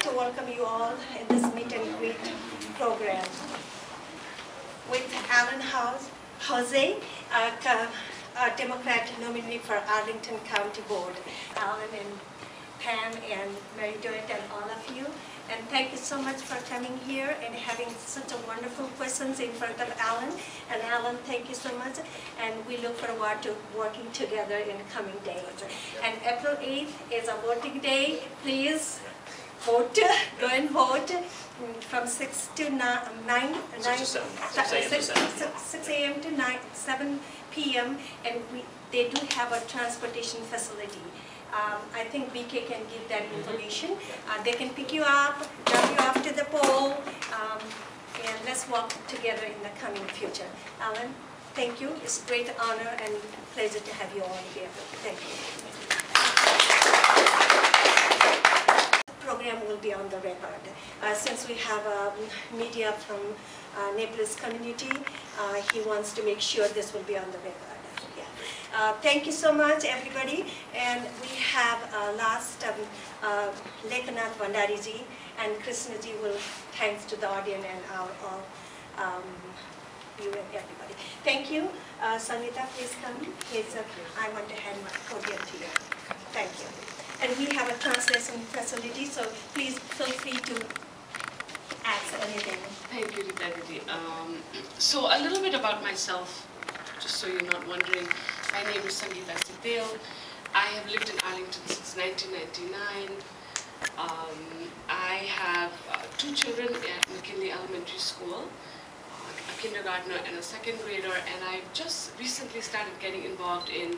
to welcome you all in this meet and greet program with Alan Howze, a Democrat nominee for Arlington County Board. Alan and Pam and Mary Doet and all of you. And thank you so much for coming here and having such a wonderful questions in front of Alan. And Alan, thank you so much. And we look forward to working together in the coming days. And April 8th is a voting day. Please vote, go and vote from 6 to 9, 6 a.m. to 7 p.m. And they do have a transportation facility. I think BK can give that information. They can pick you up, drop you off to the poll, and let's walk together in the coming future. Alan, thank you. It's a great honor and pleasure to have you all here. Thank you. The program will be on the record. Since we have media from Naples community, he wants to make sure this will be on the record. Thank you so much, everybody. And we have last Lekanath Vandariji and Krishnaji will thanks to the audience and you and everybody. Thank you. Sangeeta, please come. Please, I want to hand my podium to you. Thank you. And we have a translation facility, so please feel free to ask anything. Thank you, Rita. So a little bit about myself, just so you're not wondering. My name is Sangeeta Sitale. I have lived in Arlington since 1999. I have 2 children at McKinley Elementary School, a kindergartner and a 2nd grader, and I've just recently started getting involved in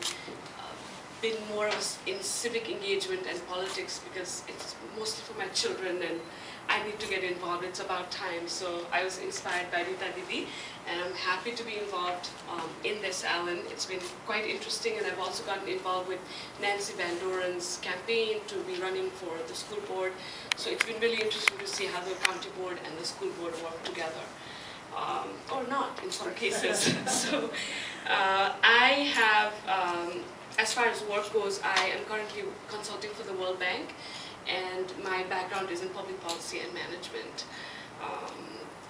been more in civic engagement and politics because it's mostly for my children and I need to get involved. It's about time. So I was inspired by Rita Didi and I'm happy to be involved in this, Alan. It's been quite interesting and I've also gotten involved with Nancy Van Doren's campaign to be running for the school board. So it's been really interesting to see how the county board and the school board work together. Or not in some cases. So I have, as far as work goes, I am currently consulting for the World Bank, and my background is in public policy and management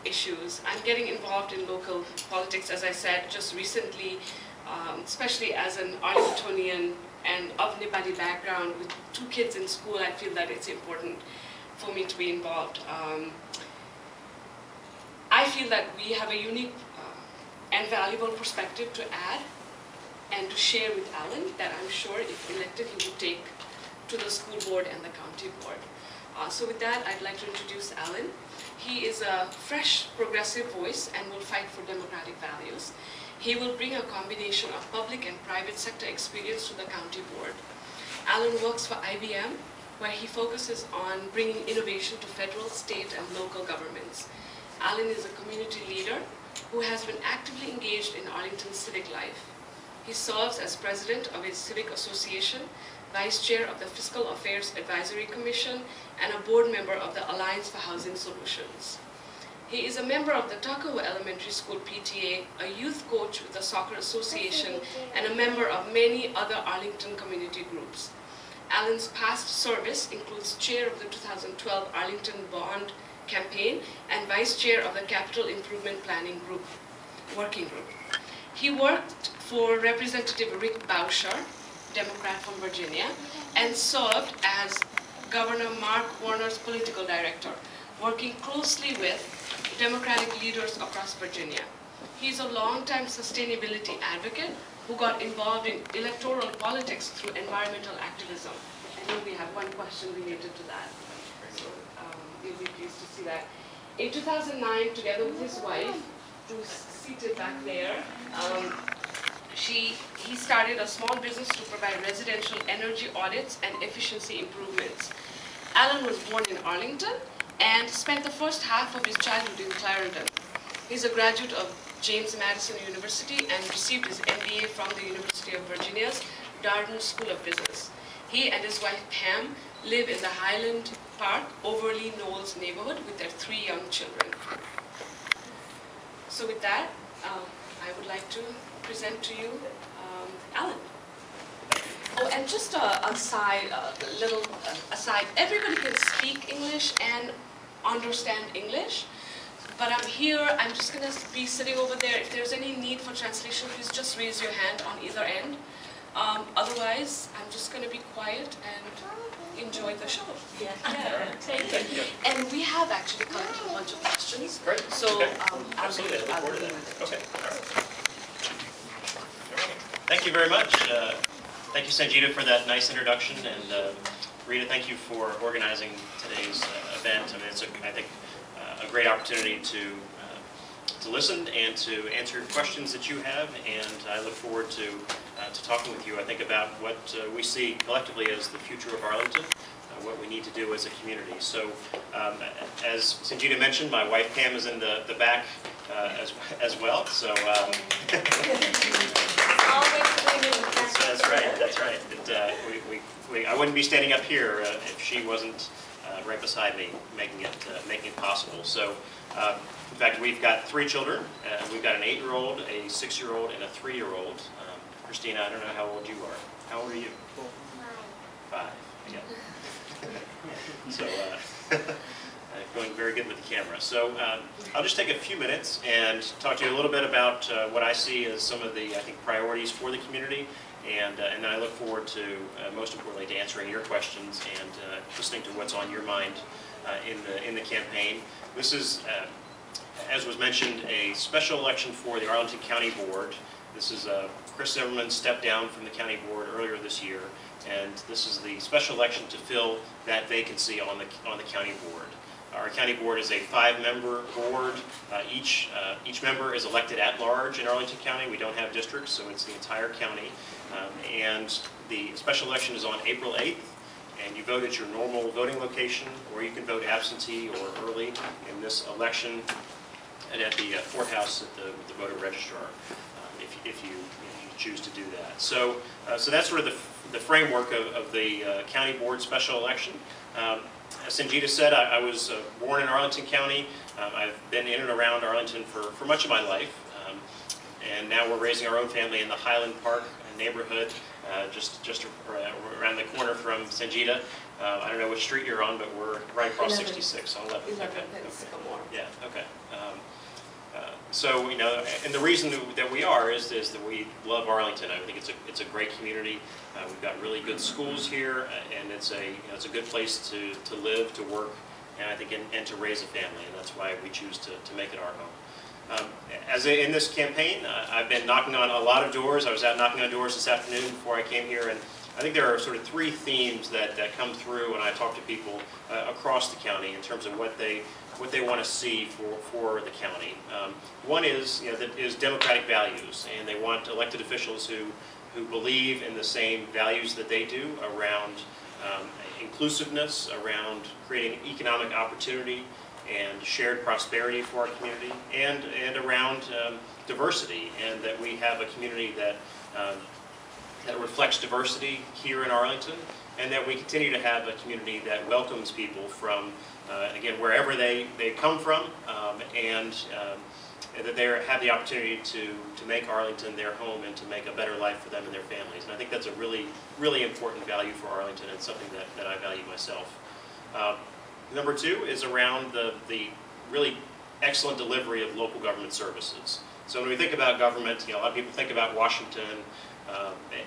issues. I'm getting involved in local politics, as I said, just recently, especially as an Arlingtonian and of Nepali background with 2 kids in school. I feel that it's important for me to be involved. I feel that we have a unique and valuable perspective to add and to share with Alan that I'm sure if elected he would take to the school board and the county board. So with that, I'd like to introduce Alan. He is a fresh, progressive voice and will fight for democratic values. He will bring a combination of public and private sector experience to the county board. Alan works for IBM, where he focuses on bringing innovation to federal, state, and local governments. Alan is a community leader who has been actively engaged in Arlington's civic life. He serves as president of his civic association, vice chair of the Fiscal Affairs Advisory Commission, and a board member of the Alliance for Housing Solutions. He is a member of the Tuckahoe Elementary School PTA, a youth coach with the Soccer Association, and a member of many other Arlington community groups. Alan's past service includes chair of the 2012 Arlington Bond Campaign and vice chair of the Capital Improvement Planning Group, Working Group. He worked for Representative Rick Boucher, Democrat from Virginia, and served as Governor Mark Warner's political director, working closely with Democratic leaders across Virginia. He's a longtime sustainability advocate who got involved in electoral politics through environmental activism. I know we have one question related to that, so you'll be pleased to see that. In 2009, together with his wife, who's seated back there, he started a small business to provide residential energy audits and efficiency improvements. Alan was born in Arlington and spent the first half of his childhood in Clarendon. He's a graduate of James Madison University and received his MBA from the University of Virginia's Darden School of Business. He and his wife Pam live in the Highland Park, Overly Knolls neighborhood with their 3 young children. So with that, I would like to present to you Alan. Oh, and just a little aside, everybody can speak English and understand English, but I'm here, I'm just going to be sitting over there. If there's any need for translation, please just raise your hand on either end. Otherwise, I'm just going to be quiet and enjoy the show. Yeah. Thank you. And we have actually collected a bunch of questions. Great. So okay. Absolutely. I look forward to that. Okay. All right. Thank you very much. Thank you, Sanjita, for that nice introduction, and Rita, thank you for organizing today's event. I mean, it's I think a great opportunity to listen and to answer questions that you have, and I look forward to talking with you, I think, about what we see collectively as the future of Arlington, what we need to do as a community. So, as Sanjita mentioned, my wife Pam is in the back as well, so that's right, that's right. I wouldn't be standing up here if she wasn't right beside me, making it possible. So, in fact, we've got 3 children. We've got an 8-year-old, a 6-year-old, and a 3-year-old. Christina, I don't know how old you are. How old are you? 5. Yeah. So, going very good with the camera. So, I'll just take a few minutes and talk to you a little bit about what I see as some of the, I think, priorities for the community. And then I look forward to, most importantly, to answering your questions and listening to what's on your mind in the campaign. This is, as was mentioned, a special election for the Arlington County Board. This is Chris Zimmerman stepped down from the county board earlier this year, and this is the special election to fill that vacancy on the county board. Our county board is a 5-member board. Each member is elected at large in Arlington County. We don't have districts, so it's the entire county. And the special election is on April 8th, and you vote at your normal voting location, or you can vote absentee or early in this election and at the courthouse with the voter registrar, if you choose to do that. So, so that's sort of the framework of the county board special election. As Sanjita said, I was born in Arlington County. I've been in and around Arlington for much of my life. And now we're raising our own family in the Highland Park neighborhood, just around the corner from Sanjita. I don't know which street you're on, but we're right across 66 on 11. Okay. Yeah, okay. So, you know, and the reason that we are is that we love Arlington. I think it's a great community. We've got really good schools here, and it's a good place to live, to work, and I think and to raise a family, and that's why we choose to make it our home. In this campaign, I've been knocking on a lot of doors. I was out knocking on doors this afternoon before I came here, and I think there are sort of 3 themes that come through when I talk to people across the county in terms of what they want to see for the county. One is, is democratic values, and they want elected officials who believe in the same values that they do around inclusiveness, around creating economic opportunity and shared prosperity for our community, and around diversity, and that we have a community that reflects diversity here in Arlington, and that we continue to have a community that welcomes people from, again, wherever they come from, and that they have the opportunity to make Arlington their home and to make a better life for them and their families. And I think that's a really, really important value for Arlington, and something that I value myself. Number 2 is around the really excellent delivery of local government services. So when we think about government, a lot of people think about Washington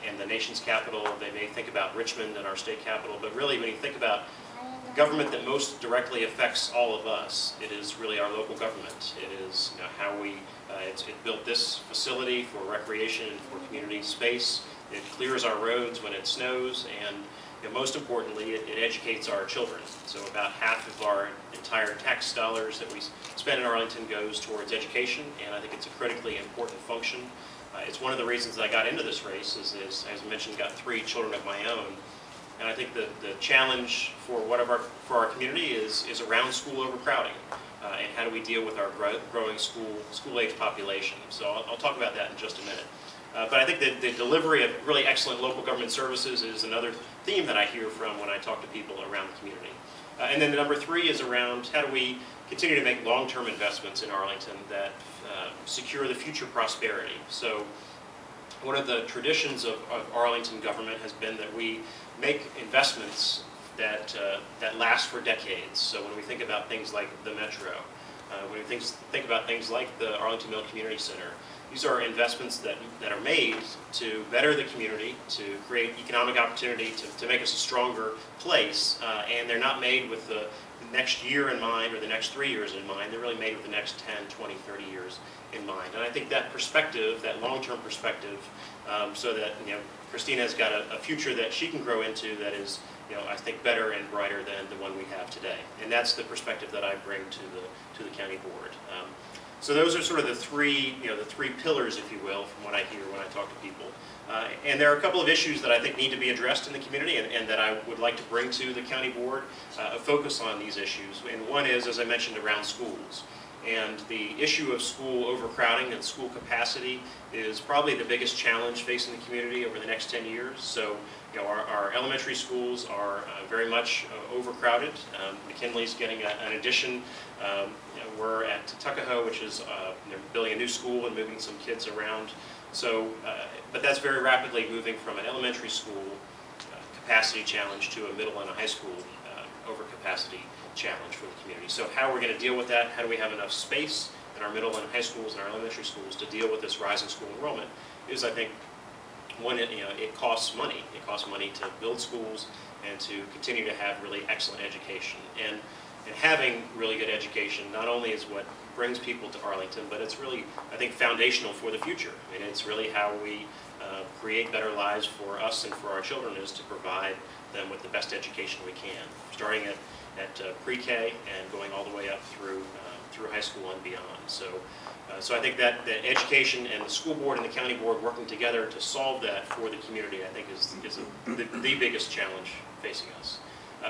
and the nation's capital. They may think about Richmond and our state capital, but really when you think about government that most directly affects all of us, it is really our local government. It is how we, it built this facility for recreation and for community space. It clears our roads when it snows, and most importantly, it educates our children. So about half of our entire tax dollars that we spend in Arlington goes towards education, and I think it's a critically important function. It's one of the reasons that I got into this race, is as I mentioned, got 3 children of my own. And I think the challenge for our community is around school overcrowding, and how do we deal with our growing school-age population. So I'll talk about that in just a minute. But I think that the delivery of really excellent local government services is another theme that I hear from when I talk to people around the community. And then the number 3 is around how do we continue to make long-term investments in Arlington that secure the future prosperity. So one of the traditions of Arlington government has been that we make investments that last for decades. So when we think about things like the Metro, when we think about things like the Arlington Mill Community Center, these are investments that are made to better the community, to create economic opportunity, to make us a stronger place, and they're not made with the next year in mind or the next 3 years in mind. They're really made with the next 10, 20, 30 years in mind. And I think that perspective, that long-term perspective, so that Christina's got a future that she can grow into that is, I think, better and brighter than the one we have today. And that's the perspective that I bring to the county board. So those are sort of the three pillars, if you will, from what I hear when I talk to people. And there are a couple of issues that I think need to be addressed in the community and that I would like to bring to the county board, a focus on these issues. And one is, as I mentioned, around schools. And the issue of school overcrowding and school capacity is probably the biggest challenge facing the community over the next 10 years. So, our elementary schools are very much overcrowded. McKinley's getting an addition. We're at Tuckahoe, which is they're building a new school and moving some kids around. So, but that's very rapidly moving from an elementary school capacity challenge to a middle and a high school overcapacity challenge for the community. So how are we going to deal with that? How do we have enough space in our middle and high schools and our elementary schools to deal with this rising school enrollment? Is, I think, one, it costs money. It costs money to build schools and to continue to have really excellent education. And having really good education not only is what brings people to Arlington, but it's really, I think, foundational for the future. I mean, it's really how we create better lives for us and for our children, is to provide them with the best education we can, starting at pre-K and going all the way up through high school and beyond. So I think that education and the school board and the county board working together to solve that for the community, I think, is the biggest challenge facing us.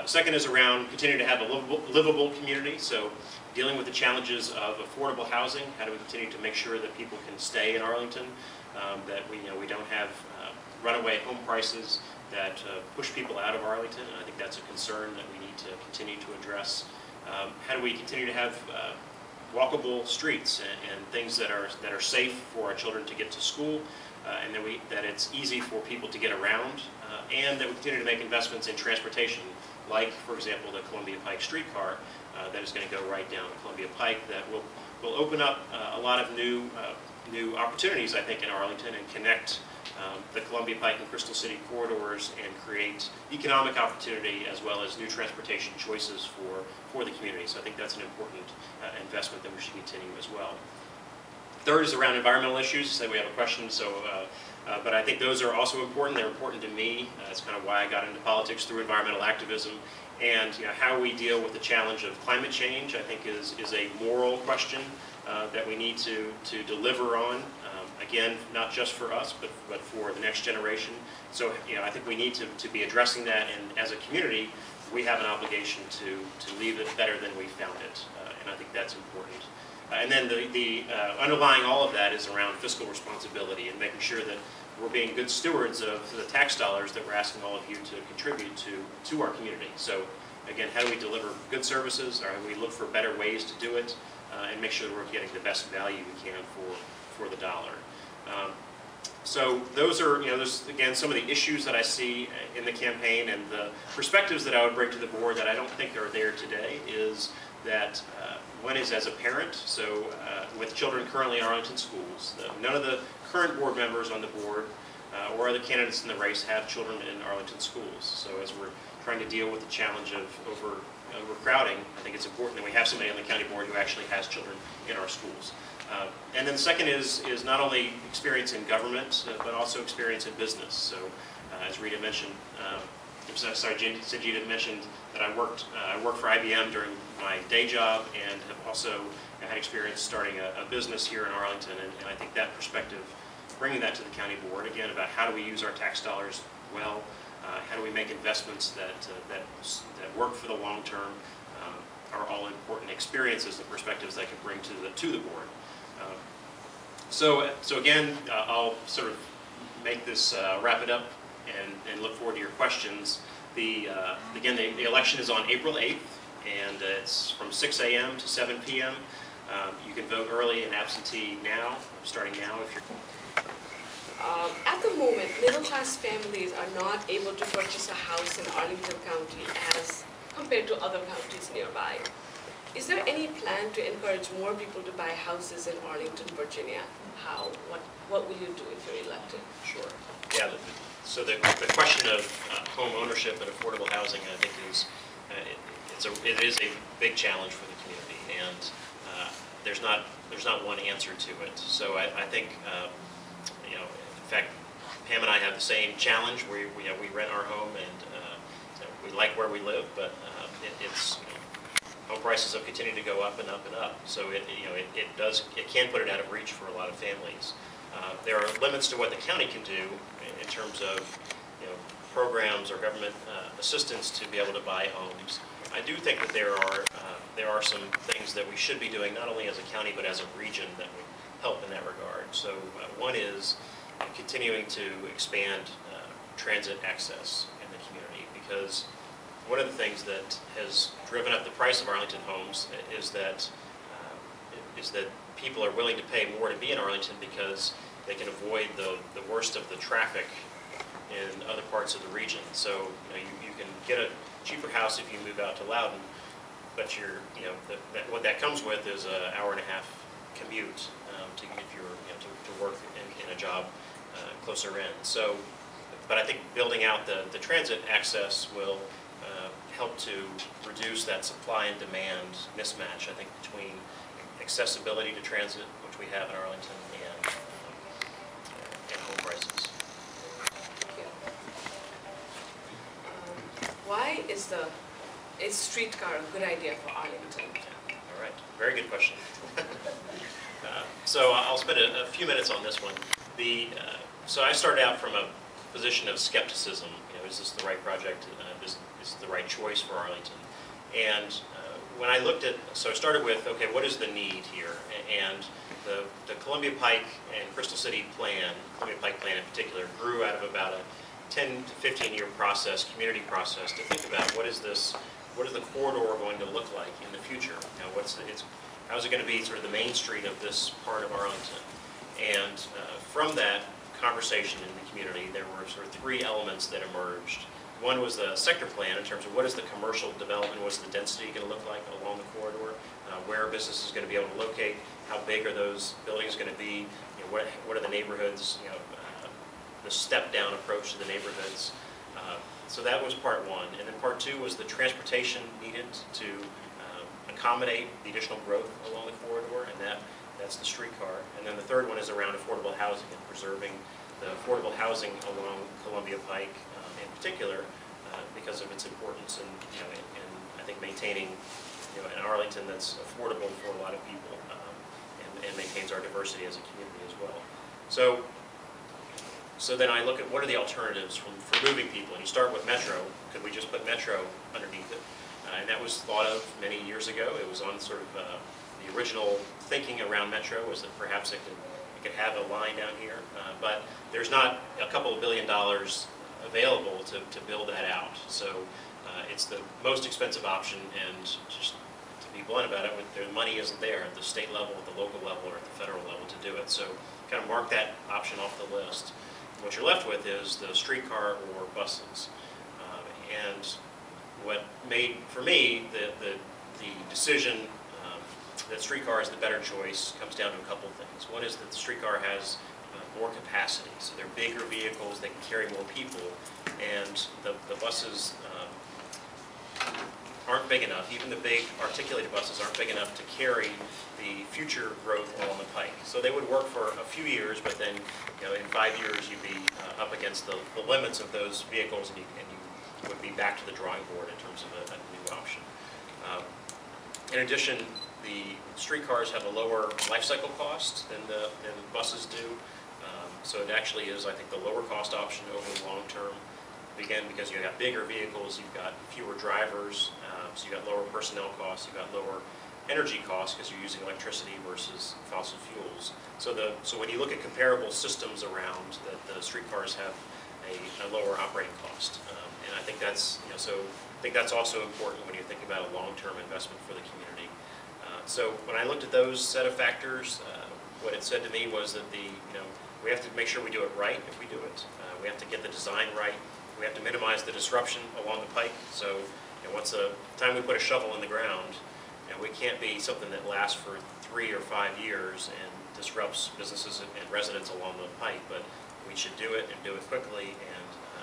Second is around continuing to have a livable community, so dealing with the challenges of affordable housing. How do we continue to make sure that people can stay in Arlington, that we don't have runaway home prices that push people out of Arlington, and I think that's a concern that we need to continue to address. How do we continue to have walkable streets and things that are safe for our children to get to school, and that it's easy for people to get around, and that we continue to make investments in transportation, like, for example, the Columbia Pike streetcar that is going to go right down Columbia Pike, that will open up a lot of new opportunities, I think, in Arlington, and connect the Columbia Pike and Crystal City corridors and create economic opportunity as well as new transportation choices for the community. So I think that's an important investment that we should continue as well. Third is around environmental issues. So we have a question, but I think those are also important. They're important to me. That's kind of why I got into politics, through environmental activism. And how we deal with the challenge of climate change, I think, is a moral question that we need to deliver on. Again, not just for us, but for the next generation. So I think we need to be addressing that, and as a community, we have an obligation to leave it better than we found it, and I think that's important. And then the underlying all of that is around fiscal responsibility and making sure that we're being good stewards of the tax dollars that we're asking all of you to contribute to our community. So again, how do we deliver good services, or how do we look for better ways to do it, and make sure that we're getting the best value we can for the dollar. So those are, there's, again, some of the issues that I see in the campaign, and the perspectives that I would bring to the board that I don't think are there today is that one is as a parent. So with children currently in Arlington schools, none of the current board members on the board or other candidates in the race have children in Arlington schools. So as we're trying to deal with the challenge of overcrowding, I think it's important that we have somebody on the county board who actually has children in our schools. And then the second is not only experience in government, but also experience in business. So as Rita mentioned, Sajida mentioned that I worked for IBM during my day job, and have also had experience starting a business here in Arlington. And I think that perspective, bringing that to the county board, again, about how do we use our tax dollars well, how do we make investments that work for the long term, are all important experiences and perspectives that I can bring to the board. So again, I'll sort of make this, wrap it up, and look forward to your questions. Again, the election is on April 8th, and it's from 6 a.m. to 7 p.m. You can vote early and absentee now, starting now if you're... At the moment, middle-class families are not able to purchase a house in Arlington County as compared to other counties nearby. Is there any plan to encourage more people to buy houses in Arlington, Virginia? How? What will you do if you're elected? Sure. Yeah. So the question of home ownership and affordable housing, I think, is it is a big challenge for the community, and there's not one answer to it. So I think in fact, Pam and I have the same challenge. We rent our home, and we like where we live, but home prices have continued to go up and up and up. So it can put it out of reach for a lot of families. There are limits to what the county can do in terms of programs or government assistance to be able to buy homes. I do think that there are some things that we should be doing, not only as a county but as a region, that would help in that regard. So one is continuing to expand transit access in the community, because one of the things that has driven up the price of Arlington homes is that people are willing to pay more to be in Arlington because they can avoid the worst of the traffic in other parts of the region. So you can get a cheaper house if you move out to Loudoun, but what that comes with is an hour-and-a-half commute if you're to work in a job closer in. So, but I think building out the transit access will help to reduce that supply and demand mismatch, I think, between accessibility to transit, which we have in Arlington, and home prices. Thank you. Why is a streetcar a good idea for Arlington? All right, very good question. So I'll spend a few minutes on this one. So I started out from a position of skepticism. Is this the right project? Is this the right choice for Arlington? And when I looked at, so I started with, okay, what is the need here? And the Columbia Pike and Crystal City plan, Columbia Pike plan in particular, grew out of about a 10 to 15 year process, community process, to think about what is the corridor going to look like in the future? How's it going to be sort of the main street of this part of Arlington? And from that conversation in the community, there were sort of three elements that emerged. One was the sector plan in terms of what is the commercial development, what's the density going to look like along the corridor, where business is going to be able to locate, how big are those buildings going to be, what are the neighborhoods, the step-down approach to the neighborhoods. So that was part one. And then part two was the transportation needed to accommodate the additional growth along the corridor, and that's the streetcar. And then the third one is around affordable housing and preserving the affordable housing along Columbia Pike in particular because of its importance in I think maintaining an Arlington that's affordable for a lot of people and maintains our diversity as a community as well. So then I look at what are the alternatives for moving people, and you start with Metro. Could we just put Metro underneath it? And that was thought of many years ago. It was on sort of the original thinking around Metro was that perhaps it could have a line down here, but there's not a couple of $1 billion available to build that out. So it's the most expensive option, and just to be blunt about it, the money isn't there at the state level, at the local level, or at the federal level to do it. So kind of mark that option off the list. What you're left with is the streetcar or buses. And what made, for me, the decision that streetcar is the better choice comes down to a couple of things. One is that the streetcar has more capacity, so they're bigger vehicles, they can carry more people, and the buses aren't big enough. Even the big articulated buses aren't big enough to carry the future growth along the pike. So they would work for a few years, but then in 5 years you'd be up against the limits of those vehicles, and you would be back to the drawing board in terms of a new option. In addition, the streetcars have a lower life cycle cost than buses do. So it actually is, I think, the lower cost option over the long term. Again, because you have bigger vehicles, you've got fewer drivers, so you've got lower personnel costs, you've got lower energy costs because you're using electricity versus fossil fuels. So when you look at comparable systems around, the streetcars have a lower operating cost, and I think that's that's also important when you think about a long-term investment for the community. So when I looked at those set of factors, what it said to me was that we have to make sure we do it right if we do it. We have to get the design right. We have to minimize the disruption along the pike. So once the time we put a shovel in the ground, we can't be something that lasts for 3 or 5 years and disrupts businesses and residents along the pike, but we should do it and do it quickly,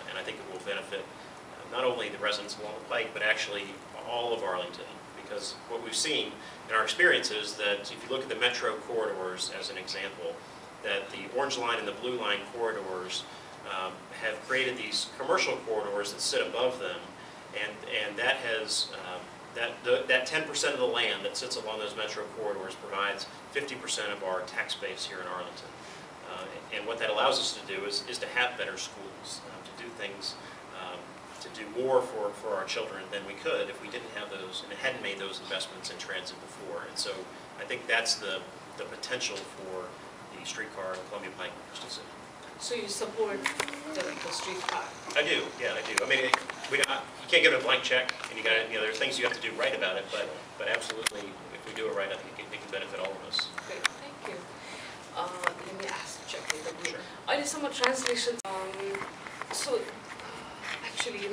and I think it will benefit not only the residents along the pike, but actually all of Arlington, because what we've seen in our experience is that if you look at the metro corridors as an example, that the orange line and the blue line corridors have created these commercial corridors that sit above them, and that has that 10% of the land that sits along those metro corridors provides 50% of our tax base here in Arlington. And what that allows us to do is to have better schools, to do things, to do more for our children than we could if we didn't have those and hadn't made those investments in transit before. And so I think that's the potential for the streetcar and Columbia Pike in Crystal City. So you support the streetcar? I do, yeah, I do. I mean, you can't give it a blank check, and you got to, there are things you have to do right about it, but absolutely, if we do it right, I think it can benefit all of us. Great, thank you. Let me check with the Sure. I did some translations. So actually,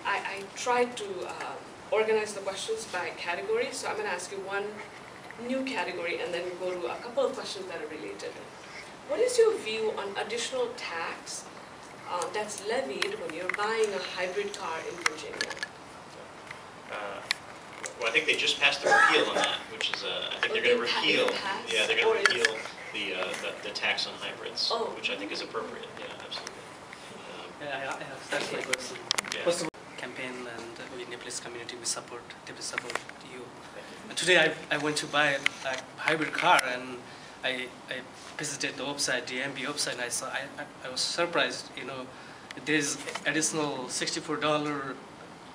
I tried to organize the questions by category. So I'm going to ask you one new category, and then go to a couple of questions that are related. What is your view on additional tax that's levied when you're buying a hybrid car in Virginia? Well, I think they just passed the repeal on that, which is, I think they're going to repeal. Yeah, they're going to repeal the tax on hybrids, which I think is appropriate. Yeah, absolutely. That's my question. Yeah. First of all, campaign and we Nepalese community, we support you. And today I went to buy a hybrid car, and I visited the website, DMB website, and I was surprised. There's additional $64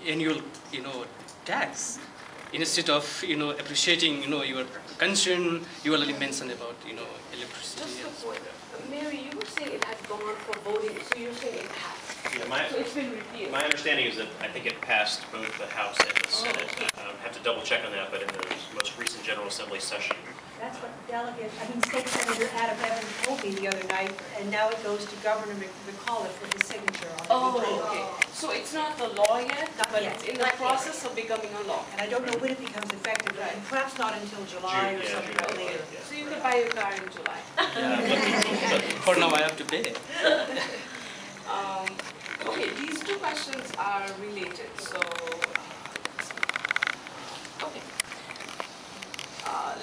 annual tax instead of appreciating your concern. You already mentioned about electricity. Just a point. Mary, you were saying it had gone for voting, so you're saying it has. Yeah, so it's been repealed. My understanding is that I think it passed both the House and the Senate. I have to double check on that, but in the most recent General Assembly session. That's what State Senator Adam Evans told me the other night, and now it goes to Governor McAuliffe for his signature on it. Okay. So it's not the law yet, but it's in the process of becoming a law. And I don't know when it becomes effective, and perhaps not until July or something later. Yeah. So you could buy your car in July. But for now, I have to pay. Okay, these two questions are related. So, okay.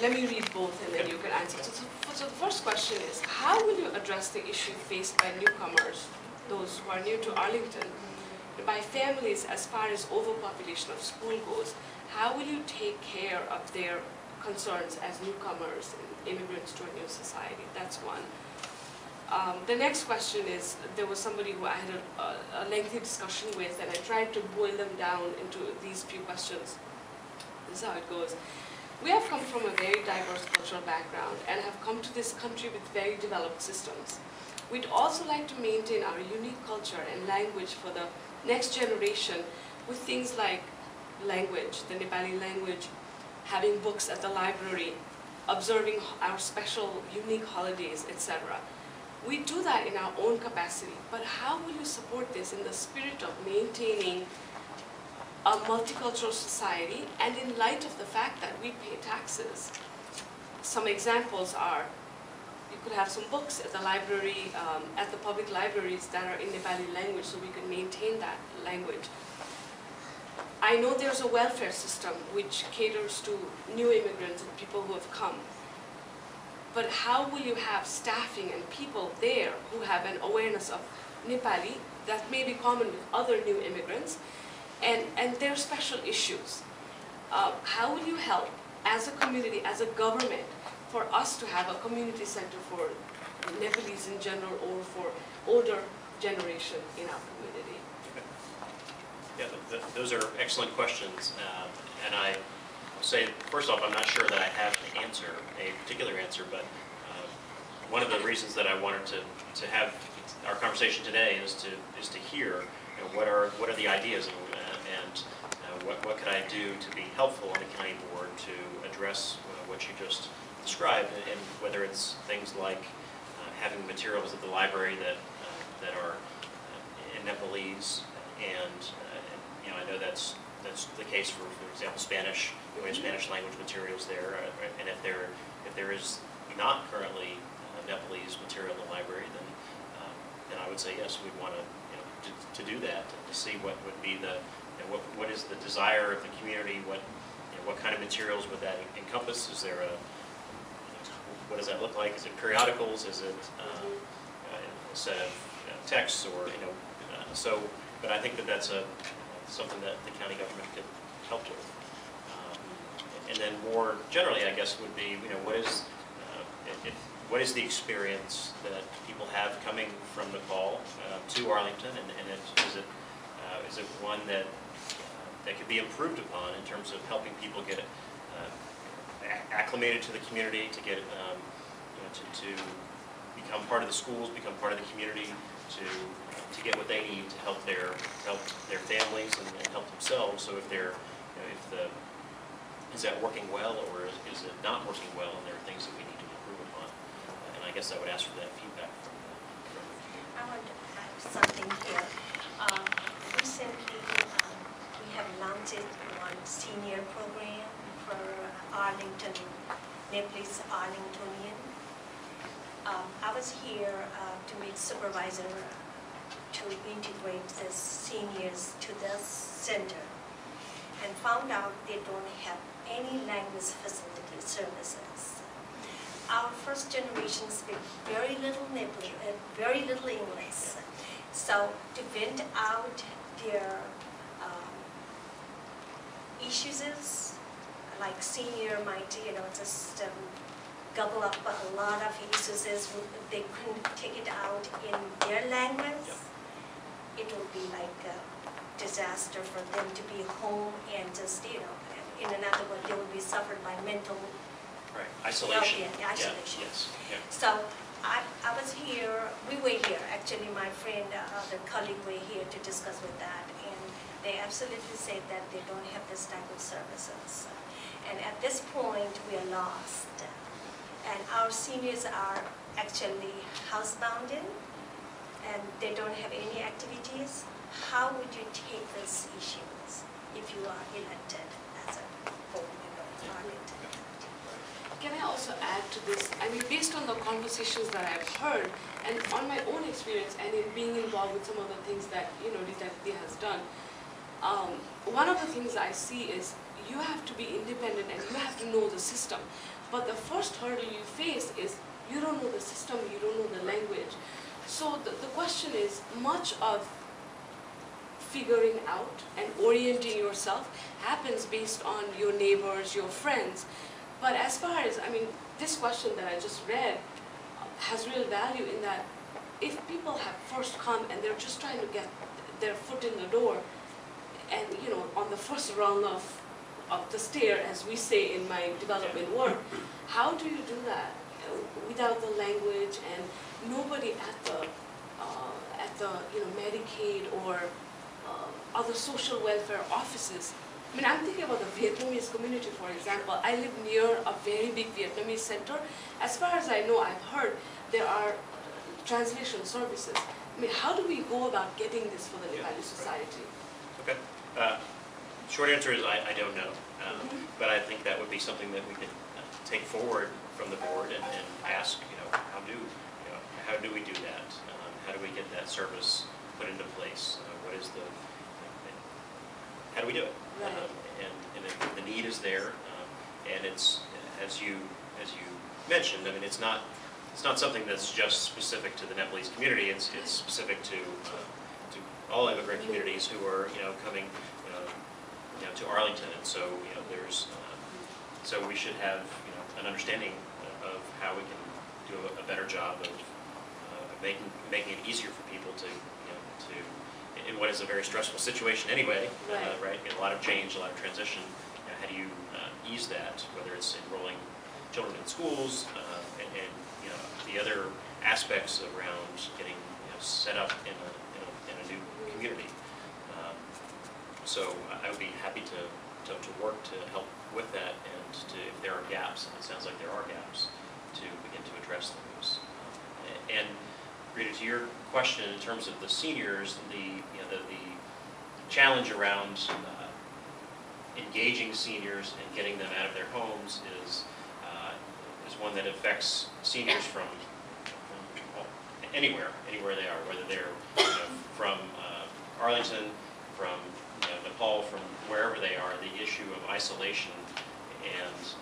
Let me read both and then you can answer. So the first question is, how will you address the issue faced by newcomers, those who are new to Arlington, by families as far as overpopulation of school goes? How will you take care of their concerns as newcomers and immigrants to a new society? That's one. The next question is, there was somebody who I had a lengthy discussion with, and I tried to boil them down into these few questions. This is how it goes. We have come from a very diverse cultural background and have come to this country with very developed systems. We'd also like to maintain our unique culture and language for the next generation with things like language, the Nepali language, having books at the library, observing our special, unique holidays, etc. We do that in our own capacity, but how will you support this in the spirit of maintaining a multicultural society and in light of the fact that we pay taxes? Some examples are, you could have some books at the library, at the public libraries that are in Nepali language so we can maintain that language. I know there's a welfare system which caters to new immigrants and people who have come. But how will you have staffing and people there who have an awareness of Nepali that may be common with other new immigrants and their special issues? How will you help as a community, as a government, for us to have a community center for Nepalese in general or for older generation in our community? Yeah, those are excellent questions, and I will say, first off, I'm not sure that I have an answer, a particular answer, but one of the reasons that I wanted to have our conversation today is to hear what are the ideas and what could I do to be helpful on the county board to address what you just described, and whether it's things like having materials at the library that are in Nepalese, and I know that's the case for example, Spanish. We have Spanish language materials there, and if there is not currently Nepalese material in the library, then I would say yes, we'd want to do that, to see what would be what is the desire of the community, what kind of materials would that encompass? Is there what does that look like? Is it periodicals? Is it a set of texts, or but I think that's something that the county government could help with. And then more generally, I guess, would be what is the experience that people have coming from Nepal to Arlington, and is it one that could be improved upon in terms of helping people get acclimated to the community, to get to become part of the schools, become part of the community, to get what they need to help their families and help themselves. So is that working well, or is it not working well, and there are things that we need to improve upon? And I guess I would ask for that feedback from I want to add something here. Recently, we have launched one senior program for Arlington, Nepalese Arlingtonian. I was here to meet supervisor to integrate the seniors to the center, and found out they don't have any language facility services. Our first generation speak very little Nepali, very little English. So to vent out their issues, like senior might, just gobble up a lot of issues, they couldn't take it out in their language. Yep. It would be like a disaster for them to be home and just, in another word, they would be suffered by mental isolation. Yeah, isolation. Yes. Yeah. So I was here, we were here, actually my friend, the colleague were here to discuss with that, and they absolutely said that they don't have this type of services. And at this point, we are lost. And our seniors are actually housebounded, and they don't have any activities. How would you take these issues if you are elected as a board member of Arlington? Can I also add to this? I mean, based on the conversations that I've heard, and on my own experience, and in being involved with some of the things that Detective has done, one of the things I see is you have to be independent and you have to know the system. But the first hurdle you face is you don't know the system, you don't know the language. So the question is, much of figuring out and orienting yourself happens based on your neighbors, your friends. But as far as, this question that I just read has real value in that if people have first come and they're just trying to get their foot in the door, and on the first rung of the stair, as we say in my development work, how do you do that without the language and nobody at the Medicaid or other social welfare offices? I'm thinking about the Vietnamese community, for example. I live near a very big Vietnamese center. As far as I know, I've heard there are translation services. How do we go about getting this for the Nepali society? Okay. Short answer is I don't know, but I think that would be something that we could take forward from the board and ask, how do we do that? How do we get that service put into place? How do we do it? Right. And the need is there, and it's as you mentioned. It's not something that's just specific to the Nepalese community. It's specific to all immigrant communities who are coming to Arlington, and so so we should have an understanding of how we can do a better job of making it easier for people to in what is a very stressful situation anyway, right? A lot of change, a lot of transition. How do you ease that? Whether it's enrolling children in schools and the other aspects around getting set up in a new community. So I would be happy to work to help with that, and if there are gaps, and it sounds like there are gaps, to begin to address those. And Rita, to your question in terms of the seniors, the challenge around engaging seniors and getting them out of their homes is one that affects seniors from anywhere they are, whether they're from Arlington, from Nepal, from wherever they are. The issue of isolation and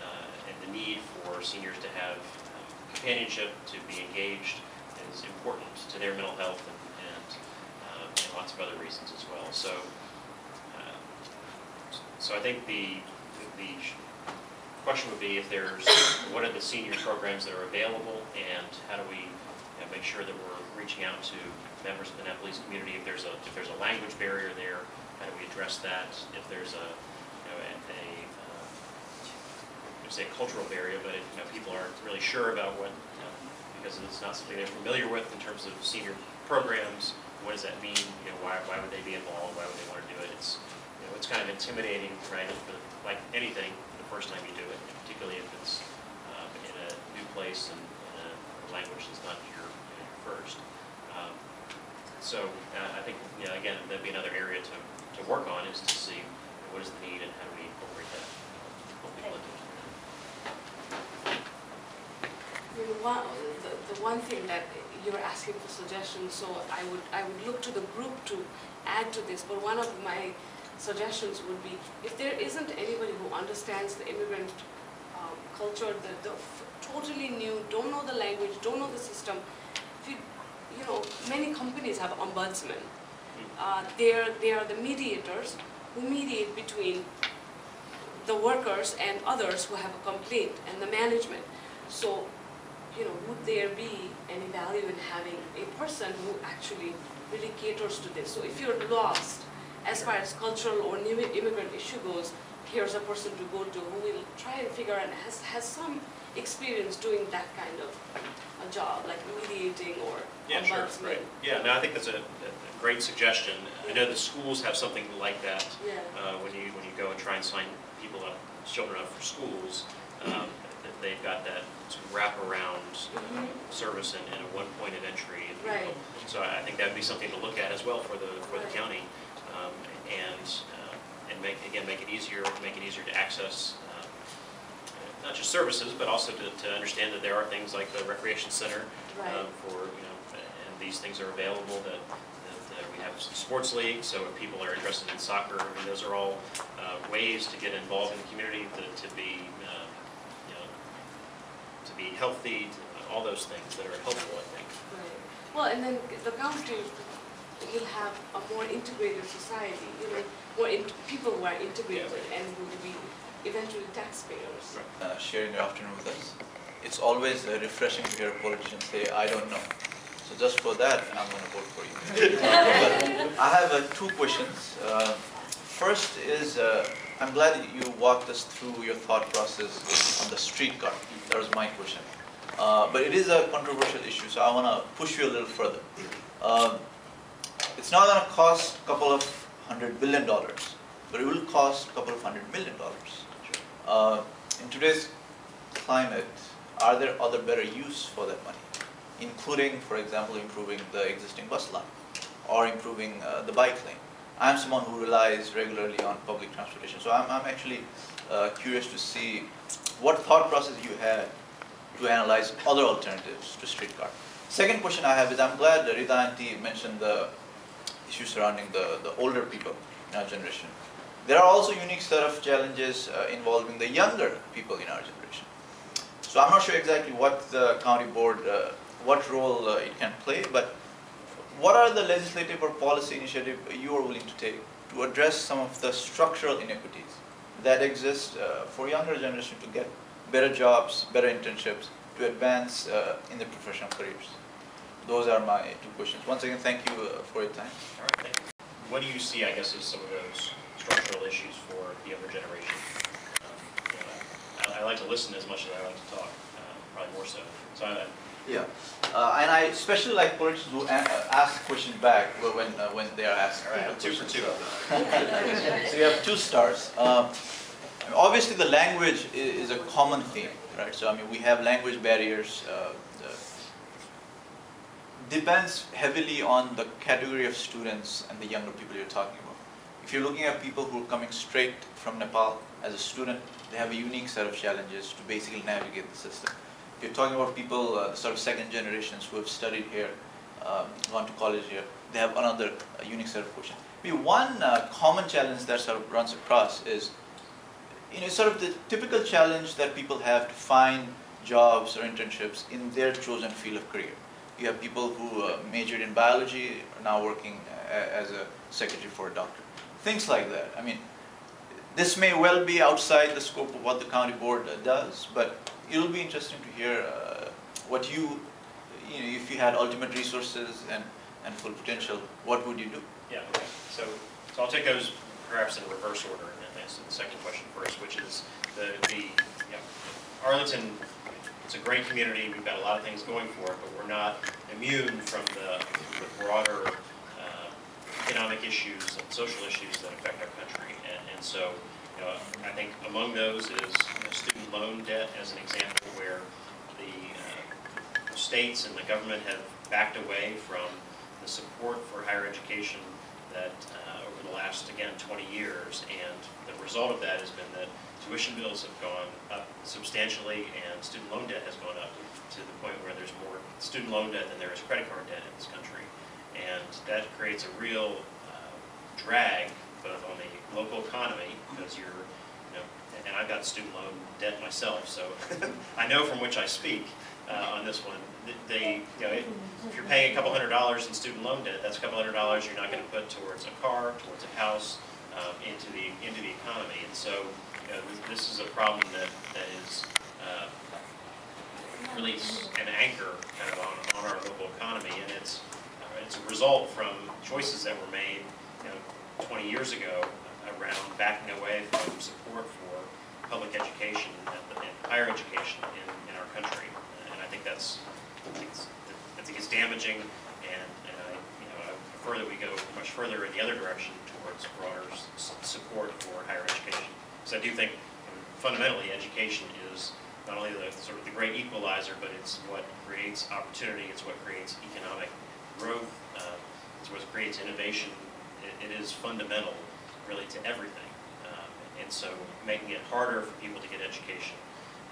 the need for seniors to have companionship, to be engaged, is important to their mental health and lots of other reasons as well. So I think the question would be if there's what are the senior programs that are available, and how do we make sure that we're reaching out to members of the Nepalese community. If there's a language barrier there, how do we address that? If there's a cultural barrier, but people aren't really sure about what, because it's not something they're familiar with in terms of senior programs. What does that mean? Why would they be involved? Why would they want to do it? It's kind of intimidating, right? Like anything, the first time you do it, particularly if it's in a new place and in a language that's not your first. So I think again, that'd be another area to work on, is to see what is the need and how do we incorporate that. The one thing that you were asking for suggestions, so I would look to the group to add to this. But one of my suggestions would be, if there isn't anybody who understands the immigrant culture, the totally new, don't know the language, don't know the system. If many companies have ombudsmen. They are the mediators who mediate between the workers and others who have a complaint and the management. So, would there be any value in having a person who actually really caters to this? So if you're lost as far as cultural or new immigrant issue goes, here's a person to go to who will try and figure out and has some experience doing that kind of a job, like mediating or ombudsman. Sure, right. Yeah, no, I think that's a great suggestion. I know the schools have something like that. When you go and try and sign children up for schools, they've got that sort of wraparound service and a one point of entry. Right. So I think that would be something to look at as well for the county, and make it easier to access not just services, but also to understand that there are things like the recreation center and these things are available. That we have some sports leagues, so if people are interested in soccer, those are all ways to get involved in the community, to be healthy, all those things that are helpful, I think. Right. Well, and then the county will have a more integrated society, more people who are integrated and who will be eventually taxpayers. Right. Sharing your afternoon with us. It's always refreshing to hear a politician say, I don't know. So just for that, I'm going to vote for you. But I have two questions. First is, I'm glad that you walked us through your thought process on the streetcar. That was my question. But it is a controversial issue, so I want to push you a little further. It's not going to cost a couple of $100 billion, but it will cost a couple of $100 million. In today's climate, are there other better use for that money, including, for example, improving the existing bus line or improving the bike lane? I'm someone who relies regularly on public transportation, so I'm actually curious to see what thought process you had to analyze other alternatives to streetcar. Second question I have is, I'm glad that Rita Auntie mentioned the issue surrounding the older people in our generation. There are also unique set of challenges involving the younger people in our generation. So I'm not sure exactly what the county board, what role it can play, but what are the legislative or policy initiative you are willing to take to address some of the structural inequities that exist for younger generation to get better jobs, better internships, to advance in their professional careers? Those are my two questions. Once again, thank you for your time. All right, thank you. What do you see, I guess, as some of those structural issues for the younger generation? I like to listen as much as I like to talk, probably more so. So yeah, and I especially like politicians who ask questions back when they are asked. All right, 2 for 2. So you have 2 stars. Obviously, the language is a common theme, right? So I mean, we have language barriers. depends heavily on the category of students and the younger people you're talking about. If you're looking at people who are coming straight from Nepal as a student, they have a unique set of challenges to basically navigate the system. If you're talking about people, sort of second generations who have studied here, gone to college here, they have another unique set of questions. One common challenge that sort of runs across is, sort of the typical challenge that people have to find jobs or internships in their chosen field of career. You have people who majored in biology, are now working as a secretary for a doctor. Things like that. I mean, this may well be outside the scope of what the county board does, but it'll be interesting to hear what if you had ultimate resources and full potential, what would you do? Yeah, okay. So I'll take those perhaps in reverse order and answer the second question first, which is Arlington. It's a great community. We've got a lot of things going for it, but we're not immune from the broader economic issues and social issues that affect our country. And so, I think among those is student loan debt as an example, where the states and the government have backed away from the support for higher education that over the last, again, 20 years. And the result of that has been that tuition bills have gone up substantially and student loan debt has gone up to the point where there's more student loan debt than there is credit card debt in this country. And that creates a real drag both on the local economy, because and I've got student loan debt myself, so I know from which I speak on this one. If you're paying a couple $100s in student loan debt, that's a couple $100 you're not going to put towards a car, towards a house, into the economy. And so this is a problem that is really an anchor kind of on our local economy, and it's a result from choices that were made 20 years ago around backing away from support for public education and higher education in our country. And I think that's damaging, and I prefer that we go much further in the other direction towards broader support for higher education. Because I do think fundamentally education is not only the great equalizer, but it's what creates opportunity, it's what creates economic growth, it's what creates innovation. It is fundamental, really, to everything. And so making it harder for people to get education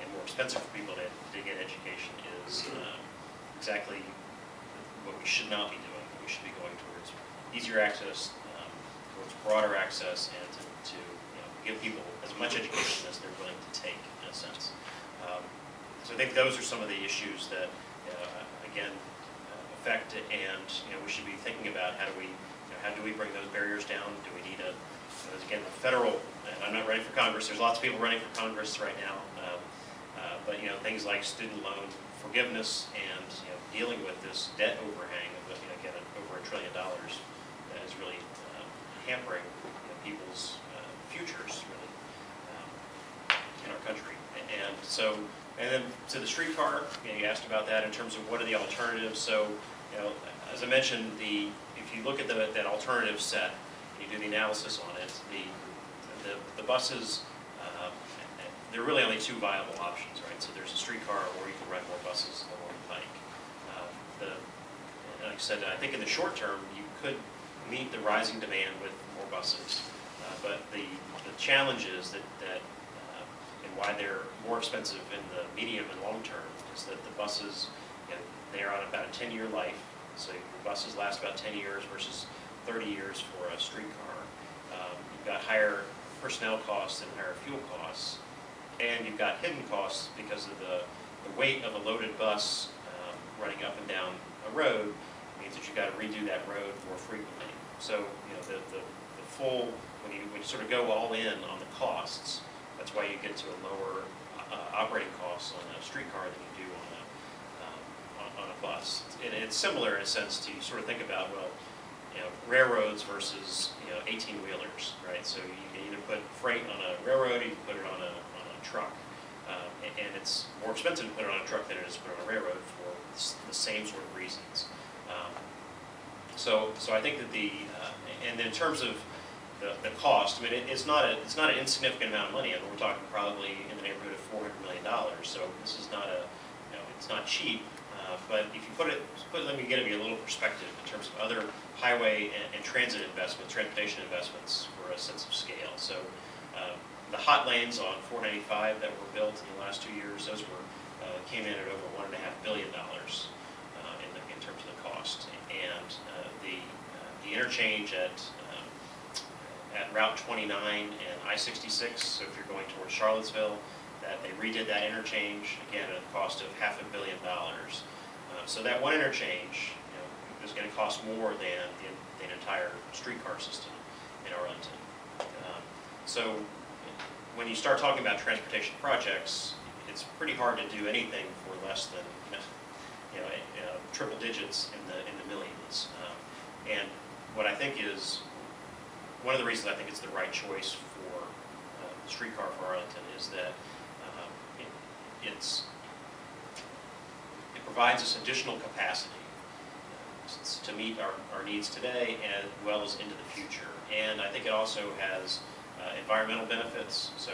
and more expensive for people to get education is exactly what we should not be doing. We should be going towards easier access, towards broader access, and to give people as much education as they're willing to take, in a sense. So I think those are some of the issues that, again, affect it, and we should be thinking about how do we bring those barriers down? Do we need again, the federal, and I'm not running for Congress, there's lots of people running for Congress right now, but things like student loan forgiveness and dealing with this debt overhang of again over $1 trillion that is really hampering people's futures really in our country. And then to the streetcar, you asked about that in terms of what are the alternatives. So as I mentioned, if you look at that alternative set, and you do the analysis on it, the buses, there are really only two viable options, right? So there's a streetcar, or you can rent more buses along the pike. Like I said, I think in the short term, you could meet the rising demand with more buses, but the challenge is that and why they're more expensive in the medium and long term is that the buses, they are on about a 10-year life. So the buses last about 10 years versus 30 years for a streetcar. You've got higher personnel costs and higher fuel costs, and you've got hidden costs because of the weight of a loaded bus running up and down a road means that you've got to redo that road more frequently. So the full, when you sort of go all in on the costs, that's why you get to a lower operating cost on a streetcar than you do on a bus. And it's similar in a sense to, you sort of think about, well, railroads versus 18-wheelers, right? So you can either put freight on a railroad, or you can put it on a truck, and it's more expensive to put it on a truck than it is to put it on a railroad for the same sort of reasons. So I think that and in terms of the cost, I mean, it's not an insignificant amount of money. I mean, we're talking probably in the neighborhood of $400 million. So this is not it's not cheap. But if you let me give you a little perspective in terms of other highway and transit investments, transportation investments for a sense of scale. So the hot lanes on 495 that were built in the last 2 years, those were came in at over $1.5 billion in terms of the cost. And the interchange at Route 29 and I-66, so if you're going towards Charlottesville, that they redid that interchange, again, at a cost of $500 million. So that one interchange, is going to cost more than the entire streetcar system in Arlington. So when you start talking about transportation projects, it's pretty hard to do anything for less than triple digits in the millions. And what I think is one of the reasons I think it's the right choice for the streetcar for Arlington is that it provides us additional capacity to meet our needs today as well as into the future. And I think it also has environmental benefits. So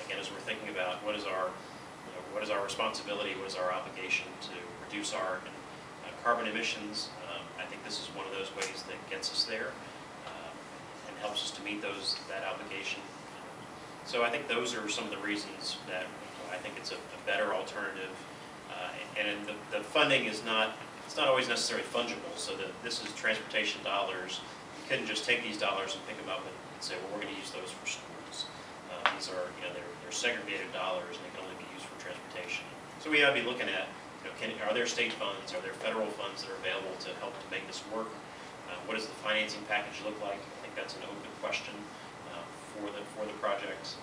again, as we're thinking about what is our responsibility, what is our obligation to reduce our carbon emissions, I think this is one of those ways that gets us there and helps us to meet that obligation. So I think those are some of the reasons that I think it's a better alternative. And the funding is not always necessarily fungible, so that this is transportation dollars. You couldn't just take these dollars and pick them up and say, well, we're going to use those for schools. These are, they're segregated dollars and they can only be used for transportation. So we ought to be looking at, are there state funds, are there federal funds that are available to help to make this work? What does the financing package look like? I think that's an open question for the project.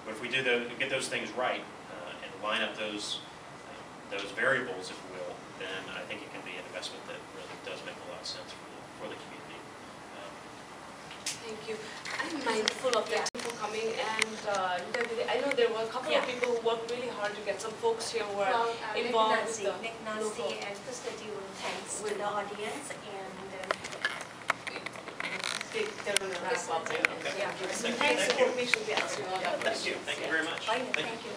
But if we get those things right and line up those variables, if you will, then I think it can be an investment that really does make a lot of sense for the community. Thank you. I'm mindful of that people coming, and I know there were a couple of people who worked really hard to get some folks here who are involved with the Nick Nancy and Krista do thanks to the audience, and they're going to wrap up there. Okay. Yeah. Thank you. We should be asking all that Thank you. questions. Thank you very much. thank you.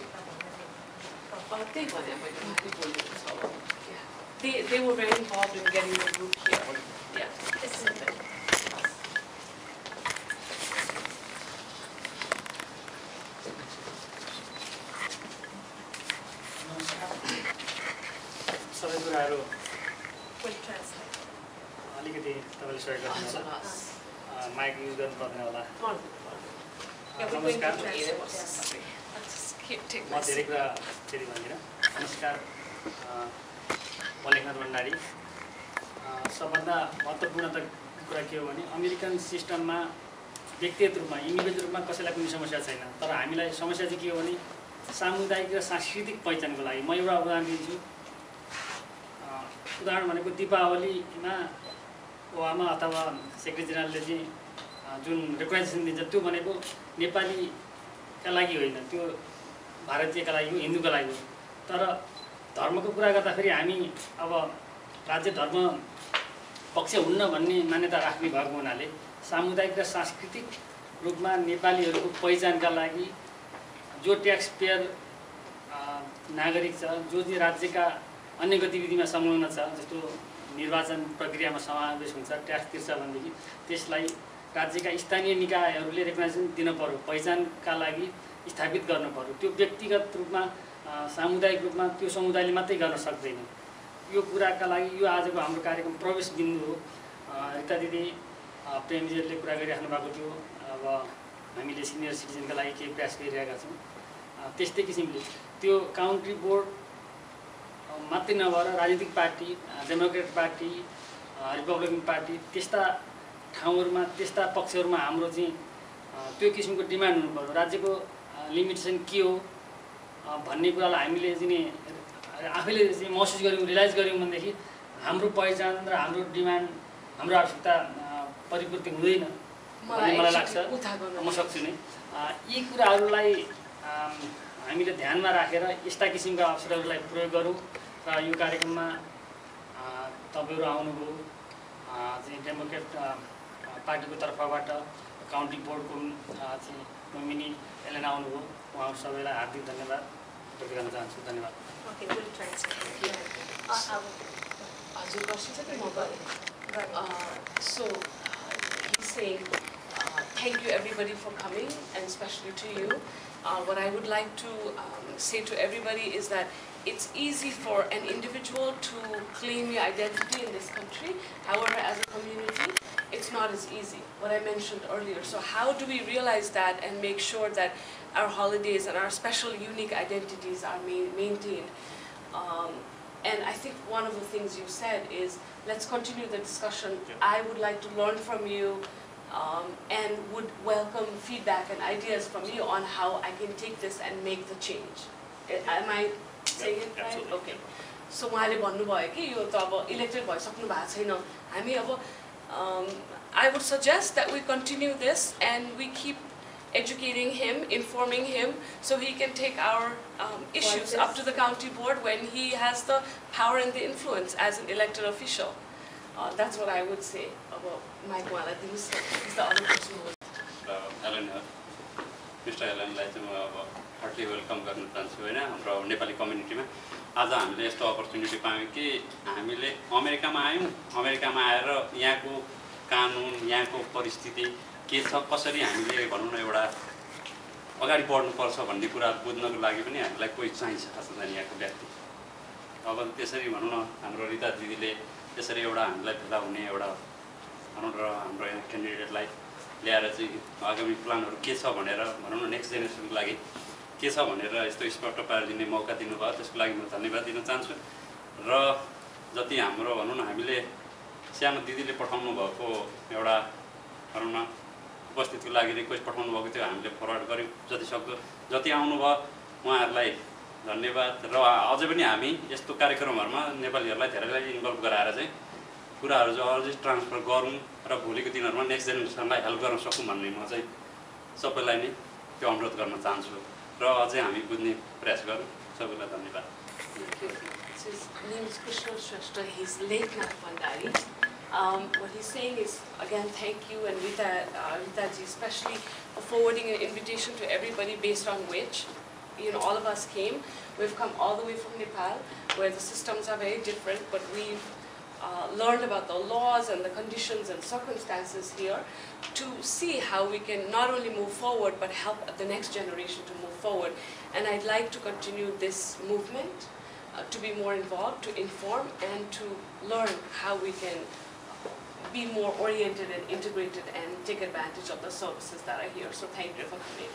They were very involved in getting the group here. Yeah. This is it. सबै कुराहरू We'll translate. अलिकति तपाईँले सहयोग गर्नुहोला mic use गर्नु पर्दैन होला Yeah, we're going to नमस्कार translate. म धेरै कुरा फेरि भन्दिनँ नमस्कार म लेखनाथ भण्डारी सबभन्दा महत्त्वपूर्ण त कुरा के हो भने अमेरिकन सिस्टममा व्यक्तिगत रूपमा इन्डिभिजुअल रूपमा कसैलाई कुनै समस्या छैन तर हामीलाई समस्या चाहिँ के हो भने सामुदायिक र सांस्कृतिक पहिचानको लागि म एउटा उदाहरण दिन्छु उदाहरण भनेको दीपावलीमा ओबामा अथवा सेक्रेटरी जेनरलले चाहिँ जुन रेकग्नाइजेसन दिन्छ त्यो भनेको नेपालीका लागि होइन त्यो भारतीयका लागि हो हिन्दूका लागि हो तर धर्मको कुरा गर्दाखेरि हामी अब राज्य धर्म पक्ष हुन्न भन्ने मान्यता राख्ने भएको हुनाले सामुदायिक र सांस्कृतिक रूपमा नेपालीहरूको पहिचानका लागि जो ट्याक्स पेयर नागरिक छ जो चाहिँ राज्यका अन्य गतिविधिमा संलग्न छ जस्तो निर्वाचन प्रक्रियामा समावेश हुन्छ ट्याक्स तिर्छ भनेदेखि त्यसलाई राज्यका स्थानीय निकायहरूले रेकग्नाइजेसन दिन पर्यो पहिचानका लागि स्थापित गर्नु पर्यो त्यो व्यक्तिगत रूपमा सामुदायिक रूपमा त्यो समुदायले मात्रै गर्न सक्दैन यो कुराका लागि यो आजको हाम्रो कार्यक्रम प्रवेश बिन्दु हो रिता दिदी प्रेमजीहरूले कुरा गरिराख्नु भएको थियो अब हामीले सिनियर सिटिजनका लागि केही प्रयास गरिरहेका छौँ त्यस्तै किसिमले त्यो काउन्ट्री बोर्ड मात्रै नभएर राजनीतिक party Democrat party Republican party त्यस्ता ठाउँहरूमा त्यस्ता पक्षहरूमा हाम्रो चाहिँ त्यो किसिमको डिमान्ड हुनु पर्यो राज्यको लिमिटेसन के हो भन्ने कुरालाई हामीले चाहिँ आफैले चाहिँ महसुस गऱ्यौँ रियलाइज गऱ्यौँ भनेदेखि हाम्रो पहिचान र हाम्रो डिमान्ड हाम्रो आवश्यकता परिपूर्ति हुँदैन भन्ने मलाई लाग्छ म सक्छु नै यी कुराहरूलाई हामीले ध्यानमा राखेर यस्ता किसिमका अवसरहरूलाई प्रयोग गरौँ र यो कार्यक्रममा तपाईँहरू आउनुभयो चाहिँ डेमोक्रेट पार्टीको तर्फबाट काउन्टी बोर्डको चाहिँ नोमिनी एलेन आउनुभयो उहाँहरू सबैलाई हार्दिक धन्यवाद व्यक्त गर्न चाहन्छु। धन्यवाद। Okay, we'll translate. हजुर question चाहिँ म गरेँ। So he's saying thank you everybody for coming, and especially to you. What I would like to say to everybody is that it's easy for an individual to claim your identity in this country. However, as a community, it's not as easy, what I mentioned earlier. So how do we realize that and make sure that our holidays and our special unique identities are maintained? And I think one of the things you said is, let's continue the discussion. I would like to learn from you and would welcome feedback and ideas from you on how I can take this and make the change. Am I saying it right? Absolutely. Okay. So उहाँले भन्नुभयो कि यो त अब elected भइसक्नु भएको छैन, हामी अब I would suggest that we continue this and we keep educating him, informing him, so he can take our issues up to the county board when he has the power and the influence as an elected official. That's what I would say about Mike Wala. He's the other person who Alan, Mr. Alanलाई चाहिँ म अब Hartley welcome गर्न चाहन्छु हैन हाम्रो नेपाली कम्युनिटीमा। आज हामीले यस्तो opportunity पायौँ कि हामीले अमेरिकामा आयौँ, अमेरिकामा आएर यहाँको कानुन, यहाँको परिस्थिति के छ, कसरी हामीले भनौँ न एउटा अगाडि बढ्नुपर्छ भन्ने कुरा बुझ्नको लागि पनि हामीलाई कोही चाहिन्छ खासमा यहाँको व्यक्ति। अब त्यसरी भनौँ न हाम्रो रिता दिदीले त्यसरी एउटा हामीलाई भेला हुने एउटा भनौँ र हाम्रो क्यान्डिडेटलाई ल्याएर चाहिँ आगामी प्लानहरू के छ भनेर भनौँ न नेक्स्ट जेनेरेसनको लागि के छ भनेर यस्तो स्पष्ट पारिदिने मौका दिनुभयो, त्यसको लागि म धन्यवाद दिन चाहन्छु। र जति हाम्रो भनौँ न हामीले सानो दिदीले पठाउनु भएको एउटा भनौँ न उपस्थितिको लागि रिक्वेस्ट पठाउनु भएको थियो, हामीले फरवर्ड गऱ्यौँ जति सक्दो। जति आउनुभयो उहाँहरूलाई धन्यवाद। र अझै पनि हामी यस्तो कार्यक्रमहरूमा नेपालीहरूलाई धेरैलाई इन्भल्भ गराएर चाहिँ कुराहरू चाहिँ अझै ट्रान्सफर गरौँ र भोलिको दिनहरूमा नेक्स्ट जेनेरेसनलाई हेल्प गर्न सकौँ भन्ने म चाहिँ सबैलाई नै त्यो अनुरोध गर्न चाहन्छु र अझै हामी बुझ्ने प्रयास गरौँ। सबैलाई धन्यवाद। His name is Krishna Shrestha. He's Leknath Bhandari. What he's saying is, again, thank you and Ritaji especially for forwarding an invitation to everybody based on which, all of us came. We've come all the way from Nepal, where the systems are very different, but we've learned about the laws and the conditions and circumstances here to see how we can not only move forward, but help the next generation to move forward. And I'd like to continue this movement, to be more involved, to inform, and to learn how we can be more oriented and integrated and take advantage of the services that are here. So thank you for coming.